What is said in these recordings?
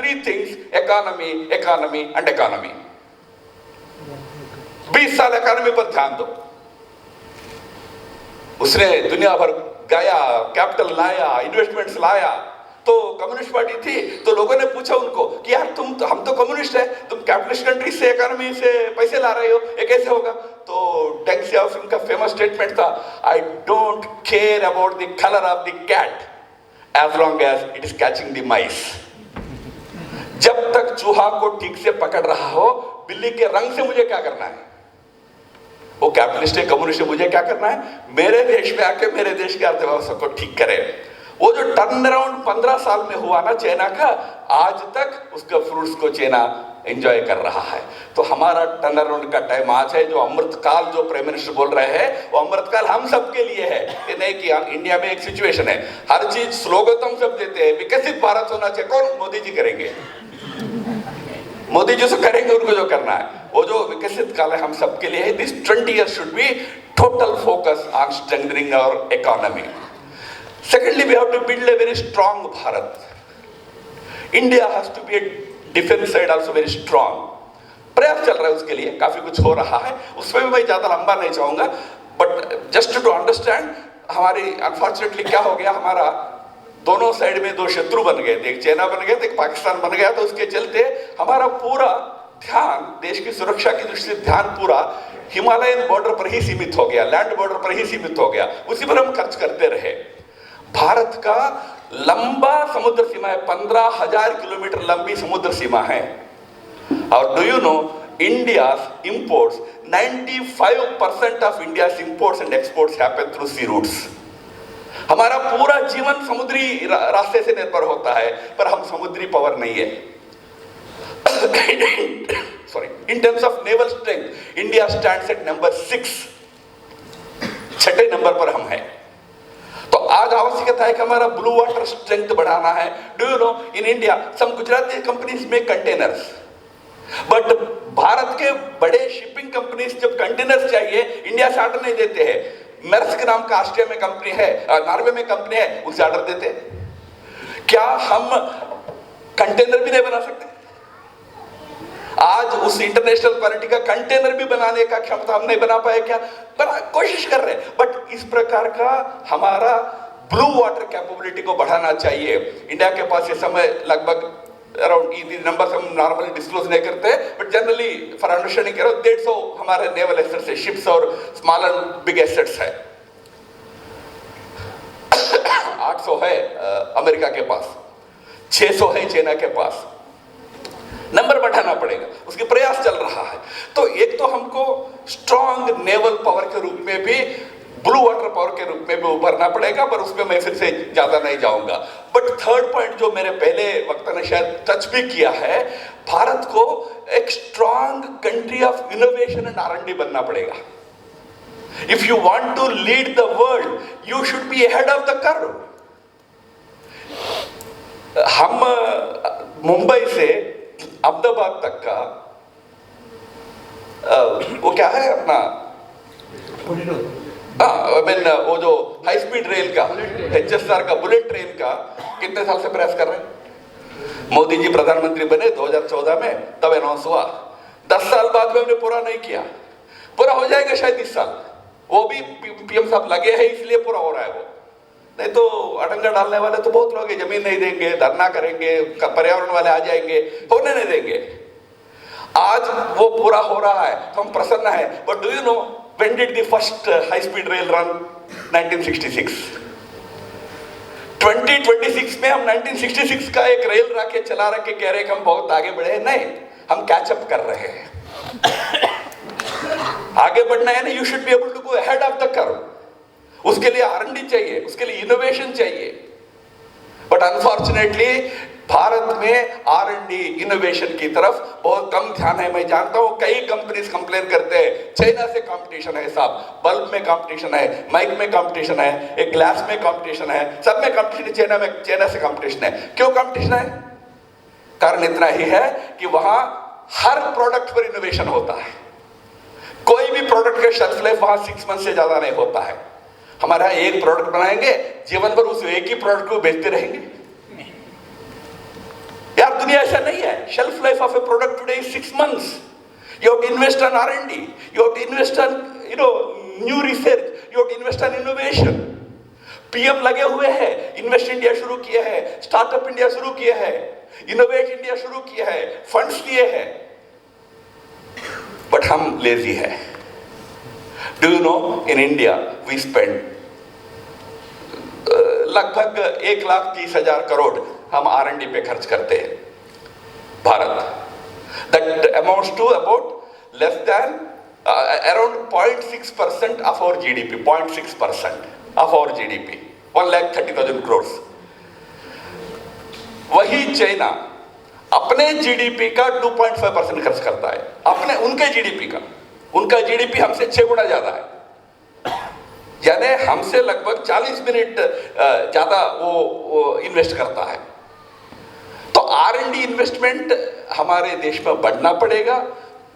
Three things, economy, economy and economy. 20 साल economy पर ध्यान दो। उसने दुनिया भर गया, कैपिटल लाया, इन्वेस्टमेंट्स लाया। तो कम्युनिस्ट पार्टी थी, तो लोगों ने पूछा उनको कि यार हम तो कम्युनिस्ट है, तुम कैपिटलिस्ट कंट्री से इकोनॉमी से पैसे ला रहे हो, ये कैसे होगा? तो डेंग सियाओपिंग का फेमस स्टेटमेंट था, I don't care about the colour of the cat as long as it is catching the mice. जब तक चूहा को ठीक से पकड़ रहा हो, बिल्ली के रंग से मुझे क्या करना है? वो कैपिटलिस्ट है, कम्युनिस्ट है, मुझे क्या करना है? मेरे देश में आके मेरे देश की अर्थव्यवस्था को ठीक करे। वो जो टर्न अराउंड 15 साल में हुआ ना चाइना का, आज तक उसका फ्रूट्स को चाइना एंजॉय कर रहा है। तो हमारा टर्न अराउंड का टाइम आज है। जो अमृतकाल जो प्राइम मिनिस्टर बोल रहे हैं, वो अमृतकाल हम सबके लिए है। ये नहीं कि इंडिया में एक सिचुएशन है, हर चीज स्लोगन हम सब देते हैं, विकसित भारत होना चाहिए। कौन? मोदी जी करेंगे, मोदी जी से करेंगे उनको जो करना है। वो जो विकसित काल है हम सबके लिए है। This 20 years should be total focus on strengthening our economy. Secondly, we have to build a very strong Bharat. India has to be a defense side also very strong. प्रयास चल रहा है उसके लिए, काफी कुछ हो रहा है, उसमें भी मैं ज्यादा लंबा नहीं चाहूंगा। बट जस्ट टू अंडरस्टैंड, हमारी अनफॉर्चुनेटली क्या हो गया, हमारा दोनों साइड में दो शत्रु बन गए थे, एक चाइना बन गया, एक पाकिस्तान बन गया। तो उसके चलते हमारा पूरा ध्यान, देश की सुरक्षा की दृष्टि से ध्यान पूरा हिमालयन बॉर्डर पर ही सीमित हो गया, लैंड बॉर्डर पर ही सीमित हो गया, उसी पर हम खर्च करते रहे। भारत का लंबा समुद्र सीमा है, 15,000 किलोमीटर लंबी समुद्र सीमा है। और do you no, India's imports, 95% of India's imports and exports happen through sea routes. हमारा पूरा जीवन समुद्री रास्ते से निर्भर होता है, पर हम समुद्री पावर नहीं है। Sorry, in terms of naval strength India stands at number 6, 6ठे नंबर पर हम हैं। तो आज आवश्यकता है कि हमारा ब्लू वाटर स्ट्रेंथ बढ़ाना है। Do you know, in India some Gujarati companies make containers, but Bharat के बड़े शिपिंग कंपनीज जब कंटेनर्स चाहिए इंडिया से ऑर्डर नहीं देते हैं। मर्स्क नाम का ऑस्ट्रिया में कंपनी है, नॉर्वे में कंपनी है, उनसे ऑर्डर देते। क्या हम कंटेनर भी नहीं बना सकते? आज उस इंटरनेशनल क्वालिटी का कंटेनर भी बनाने का क्षमता हम नहीं बना पाए क्या? कोशिश कर रहे हैं। बट इस प्रकार का हमारा ब्लू वाटर कैपेबिलिटी को बढ़ाना चाहिए। इंडिया के पास ये समय लगभग अराउंड, नंबर हम नॉर्मली डिस्क्लोज नहीं करते, बट जनरली फॉर अंडरस्टैंडिंग करो 150 हमारे नेवल एसेट्स है, शिप्स और स्मॉल एंड बिग एसेट्स है। 800 है अमेरिका के पास, 600 है चाइना के पास। नंबर बढ़ाना पड़ेगा, उसके प्रयास चल रहा है। तो एक तो हमको स्ट्रॉन्ग नेवल पावर के रूप में भी, ब्लू वाटर पावर के रूप में भी उभरना पड़ेगा, पर उसमें मैं फिर से ज्यादा नहीं जाऊंगा। बट थर्ड पॉइंट जो मेरे पहले वक्ता ने शायद टच भी किया है, भारत को एक strong country of innovation and R&D बनना पड़ेगा। If you want to lead the world, you should be ahead of the curve. हम मुंबई से अहमदाबाद तक का वो क्या है अपना, वो जो हाई स्पीड रेल का, HSR का, बुलेट ट्रेन का कितने साल से प्रयास कर रहे हैं? मोदी जी प्रधानमंत्री बने 2014 में, तब अनाउंस हुआ। 10 साल बाद में हमने पूरा नहीं किया। पूरा हो जाएगा शायद इस साल, वो भी PM साहब लगे हैं इसलिए पूरा हो रहा है। वो नहीं तो अड़ंगा डालने वाले तो बहुत लोग हैं, जमीन नहीं देंगे, धरना करेंगे, पर्यावरण वाले आ जाएंगे, होने नहीं देंगे। आज वो पूरा हो रहा है तो हम प्रसन्न है। But do you no when did the first high speed rail run? 1966। 2026 में हम 1966 का एक रेल रखे चला रखे कह रहे कि हम बहुत आगे बढ़े हैं। नहीं, हम कैचअप कर रहे हैं। आगे बढ़ना है ना, you should be able to go ahead of the curve. उसके लिए R&D चाहिए, उसके लिए इनोवेशन चाहिए। बट अनफॉर्चुनेटली भारत में R&D इनोवेशन की तरफ बहुत कम ध्यान है। मैं जानता हूं कई कंपनीज कंप्लेन करते हैं, चाइना से कंपटीशन है साहब, बल्ब में कंपटीशन है, माइक में कंपटीशन है, एक ग्लास में कंपटीशन है, सब में कंपटीशन, चाइना से कंपटीशन है। क्यों कंपटीशन है? कारण इतना ही है कि वहां हर प्रोडक्ट पर इनोवेशन होता है। कोई भी प्रोडक्ट का शेल्फ लाइफ वहां 6 मंथ से ज्यादा नहीं होता है। हमारे यहां एक प्रोडक्ट बनाएंगे, जीवन भर उस एक ही प्रोडक्ट को बेचते रहेंगे। यार दुनिया ऐसा नहीं है. Shelf life of a product today is 6 months. You have to invest on R&D. You have to invest on, new research. You have to invest on innovation. PM लगे हुए हैं, इन्वेस्ट इंडिया शुरू किया है, स्टार्टअप इंडिया शुरू किया है, innovate India शुरू किया है, फंड्स लिए हैं, बट हम लेजी है. Do you know, in India we spend लगभग 1,30,000 करोड़ हम R&D पे खर्च करते हैं. Bharat, that amounts to about less than around 0.6% of our GDP. 0.6% of our GDP. 1,30,000 crores. वही चाइना अपने GDP का 2.5% खर्च करता है. उनके GDP का, उनका GDP हमसे 6 गुना ज्यादा है. यानी हमसे लगभग 40 मिनट ज्यादा वो इन्वेस्ट करता है. तो R&D इन्वेस्टमेंट हमारे देश में बढ़ना पड़ेगा,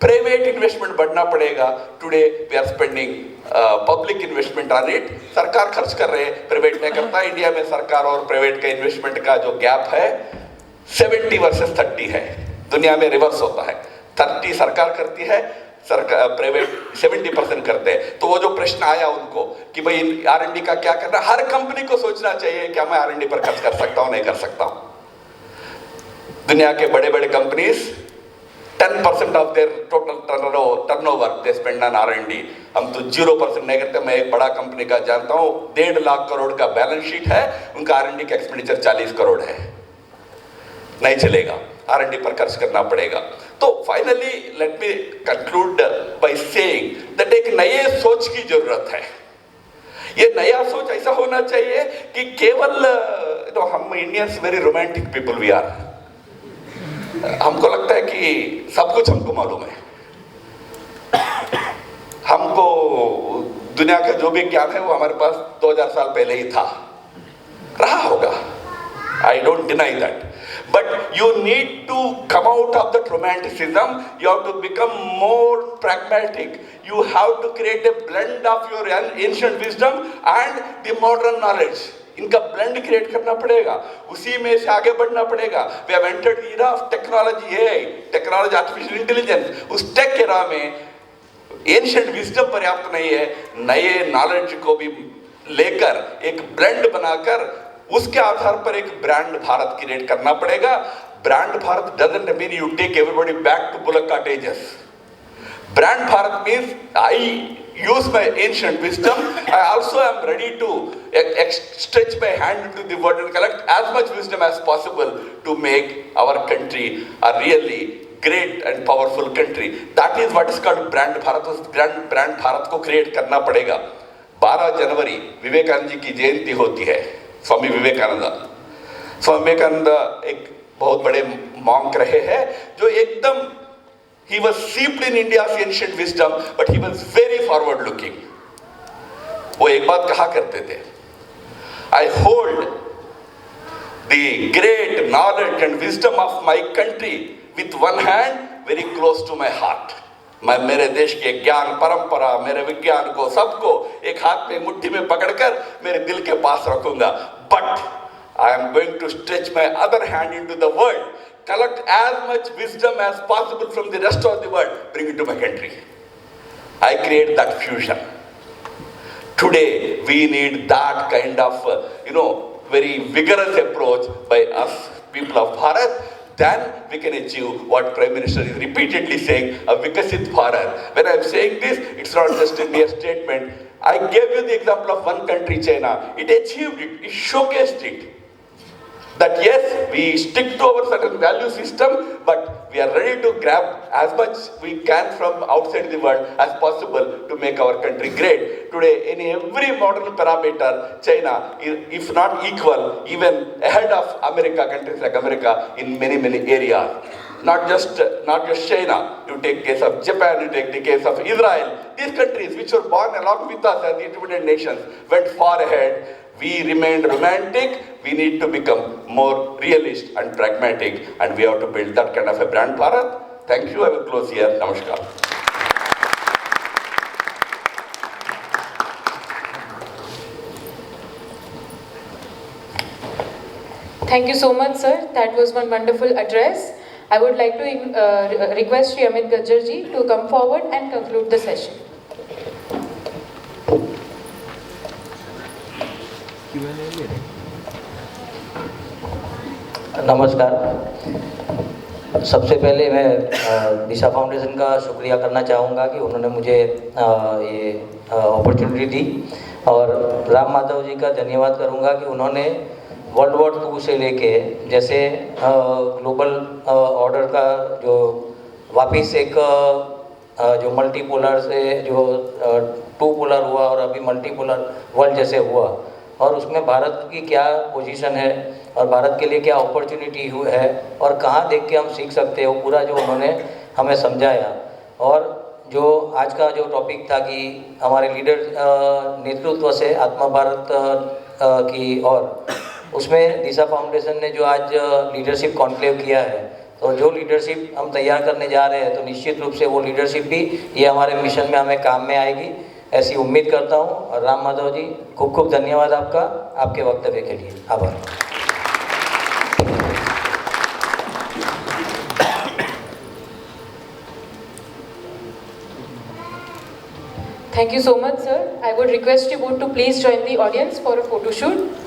प्राइवेट इन्वेस्टमेंट बढ़ना पड़ेगा. Today we are spending public investment on it. सरकार खर्च कर रहे हैं, प्राइवेट नहीं करता. इंडिया में सरकार और प्राइवेट का इन्वेस्टमेंट का जो गैप है 70 वर्सेस 30 है. दुनिया में रिवर्स होता है. 30 सरकार करती है, सरकार प्राइवेट 70% करते हैं. तो वो जो प्रश्न आया उनको कि भाई R&D का क्या करना, हर कंपनी को सोचना चाहिए क्या मैं R&D पर खर्च कर सकता हूं, नहीं कर सकता हूं. दुनिया के बड़े बड़े companies 10% of their total turnover they spend on R&D. हम तो 0% नहीं करते. मैं एक बड़ा कंपनी का जानता हूं, 1.5 लाख करोड़ का बैलेंस शीट है, उनका R&D का एक्सपेंडिचर 40 करोड़ है. नहीं चलेगा, R&D पर खर्च करना पड़ेगा. तो finally let me conclude by saying that एक नए सोच की जरूरत है. ये नया सोच ऐसा होना चाहिए कि केवल हम Indians very romantic people we are. हमको लगता है कि सब कुछ हमको मालूम है. हमको दुनिया का जो भी ज्ञान है वो हमारे पास 2000 साल पहले ही था, रहा होगा. I don't deny that. But you need to come out of that romanticism. You have to become more pragmatic. You have to create a blend of your ancient wisdom and the modern knowledge. इनका blend create करना पड़ेगा, उसी में से आगे बढ़ना पड़ेगा. We have entered the era of technology, AI, technology, artificial intelligence. उस tech era में ancient wisdom पर्याप्त नहीं है. नए knowledge को भी लेकर एक blend बनाकर उसके आधार पर एक ब्रांड भारत क्रिएट करना पड़ेगा. Brand Bharat doesn't mean you take everybody back to bullock cartages. Brand Bharat means I use my ancient wisdom. I also am ready to stretch my hand into the world and collect as much wisdom as possible to make our country a really great and powerful country. That is what is called Brand Bharat. उस Brand Bharat को create करना पड़ेगा. 12 जनवरी विवेकानंद जी की जयंती होती है. स्वामी विवेकानंद एक बहुत बड़े मॉन्क रहे हैं जो एकदम he was steeped in India's ancient wisdom, but he was very forward looking. वो एक बात कहा करते थे, I hold the great knowledge and wisdom of my country with one hand very close to my heart. मैं मेरे देश के ज्ञान परंपरा, मेरे विज्ञान को सबको एक हाथ में मुट्ठी में पकड़कर मेरे दिल के पास रखूंगा. But I am going to stretch my other hand into the world, collect as much wisdom as possible from the rest of the world, bring it to my country. I create that fusion. Today we need that kind of very vigorous approach by us people of Bharat. Then we can achieve what Prime Minister is repeatedly saying, a Vikasit Bharat. When I am saying this, it's not just a mere statement. I gave you the example of one country, China. It achieved it, it showcased it. That yes, we stick to our certain value system, but we are ready to grab as much we can from outside the world as possible to make our country great. Today, in every modern parameter, China is, if not equal, even ahead of America, countries like America, in many, many areas. Not just China. You take case of Japan, you take the case of Israel. These countries, which were born along with us as independent nations, went far ahead. We remained romantic. We need to become more realist and pragmatic, and we have to build that kind of a brand Bharat. Thank you. I will close here. Namaskar. Thank you so much, sir. That was one wonderful address. I would like to request Shri Amit Gajjar ji to come forward and conclude the session. नमस्कार। सबसे पहले मैं दिशा foundation का शुक्रिया करना चाहूँगा कि उन्होंने मुझे ये अपॉर्चुनिटी दी, और राम माधव जी का धन्यवाद करूँगा कि उन्होंने वर्ल्ड वॉर 2 से लेके जैसे ग्लोबल ऑर्डर का जो वापिस एक जो मल्टीपोलर से जो 2 पोलर हुआ और अभी मल्टीपोलर वर्ल्ड जैसे हुआ, और उसमें भारत की क्या पोजीशन है और भारत के लिए क्या अपॉर्चुनिटी है और कहाँ देख के हम सीख सकते हैं, वो पूरा जो उन्होंने हमें समझाया। और जो आज का जो टॉपिक था कि हमारे लीडर नेतृत्व से आत्मा भारत की, और उसमें दिशा फाउंडेशन ने जो आज लीडरशिप कॉन्क्लेव किया है, तो जो लीडरशिप हम तैयार करने जा रहे हैं तो निश्चित रूप से वो लीडरशिप भी ये हमारे मिशन में हमें काम में आएगी, ऐसी उम्मीद करता हूँ। और राम माधव जी, खूब खूब धन्यवाद आपका, आपके वक्तव्य के लिए आभार। Thank you so much, sir. I would request you both to please join the audience for a photo shoot.